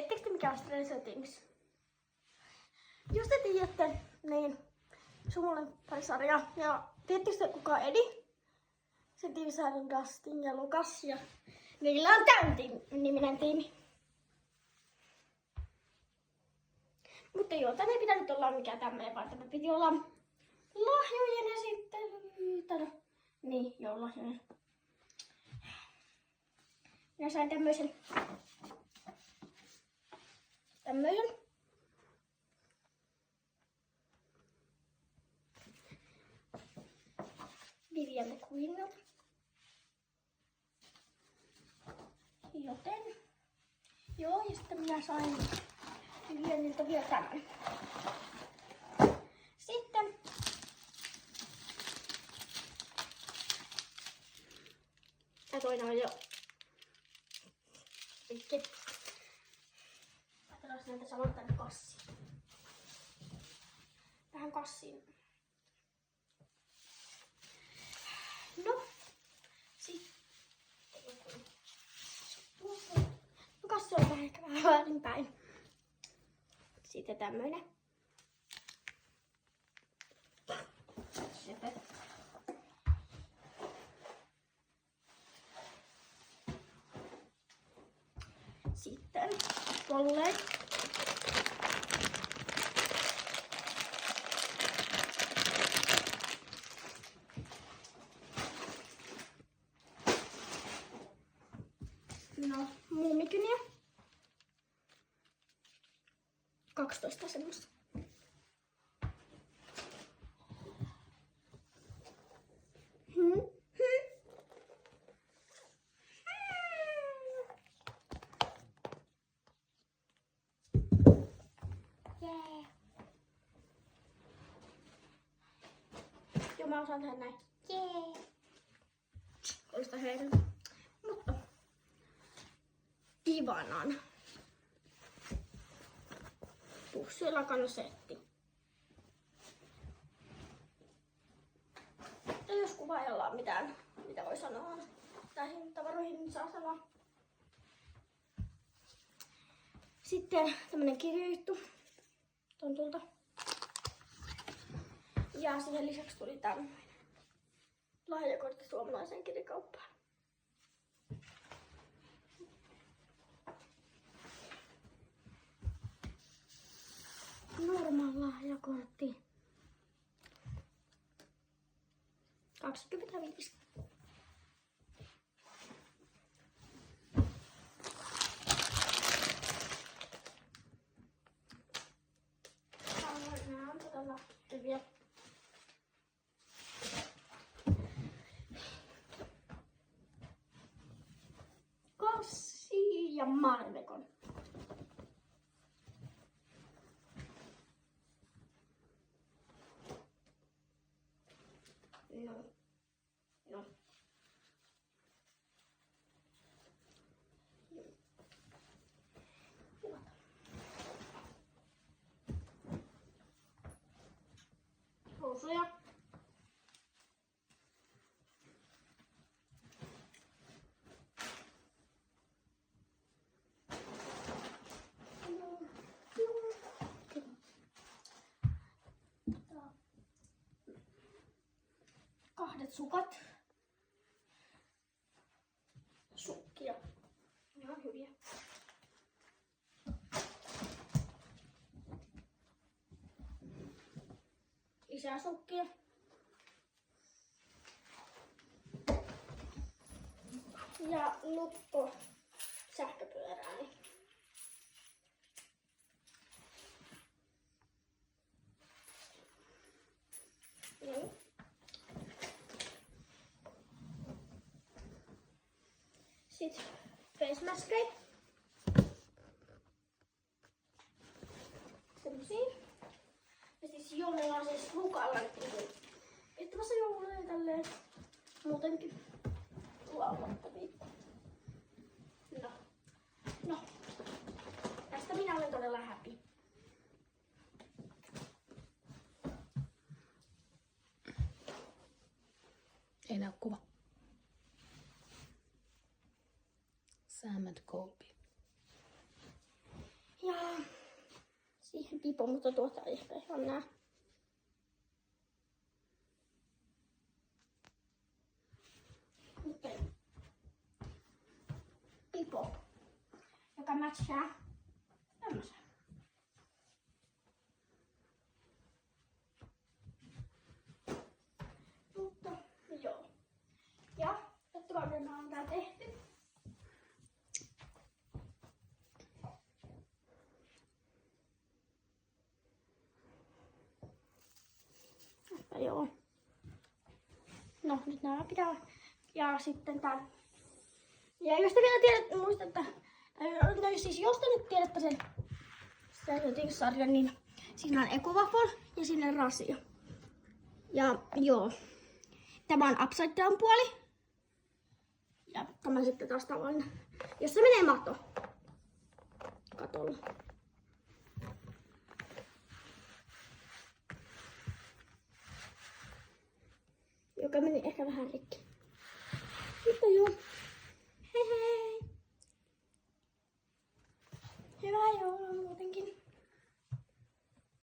Tiedättekö te mikä on Stranger Things? Jos te tiedätte, niin sulle pari sarjaa. Ja tiedättekö te kuka on Edi? Se tiivisää Dustin ja Lukas ja niillä on tämän niminen tiimi. Mutta joo, tänne ei pitänyt olla mikään tämmöinen, vaan tämä piti olla lahjojen esittely. Niin, joo, lahjojen. Minä sain tämmöisen. Vivian McQueenilta. Joten. Joo, ja sitten minä sain Vivianilta vielä tämän. Sitten. Ja toinen on jo. Rikki. Laitetaan näitä saman tänne kassiin. Tähän kassiin. No. Sitten. No kassi on ehkä vähän väärinpäin. Sitten tämmönen. Sitten. Sitten tolleen. No, muumikyniä. 12 semmoista. Joo, mä osaan tehdä näin. Jee! Oista heidän. Mutta Ivanan pussilakansetti. Ja jos kuvaajalla on mitään, mitä voi sanoa näihin tavaroihin, niin saa sanoa. Sitten tämmönen kirjojuttu tontulta. Ja siihen lisäksi tuli tämmöinen lahjakortti suomalaiseen kirjakauppaan. Normaali lahjakortti. 25. Nämä on todella hyviä. Kassi ja Marvekon. No. Housuja. Kahdet sukat. Sukkia. Ihan hyviä. Isäsukkia. Ja lukko sähköpyörääni. Niin. Sitten face maskeja. Semmosia. Ja siis joulella on siis Lukalla ettämässä jouluja tälleen muutenkin lauattavia. No. Tästä minä olen todella happy. Ei näy kuva. Sam and Colby. pipo, mutta tuota ei ehkä ihan näe. Okay. Pipo, joka matchaa tämmösen. Mutta joo. Ja jotta varmaan on tää tehty. Mutta joo. No nyt nämä pitää. Ja sitten tää. Ja jos te vielä tiedätte, muistatte, tai siis jos te nyt tiedätte sen sarjan, niin siinä on Ecowaffle ja siinä on Rasio. Ja joo, tämä on upside down puoli. Ja tämä sitten taas tavallinen, jossa menee mato katolla. Joka meni ehkä vähän rikki. Mutta joo. Hei hei. Hyvää joulua muutenkin.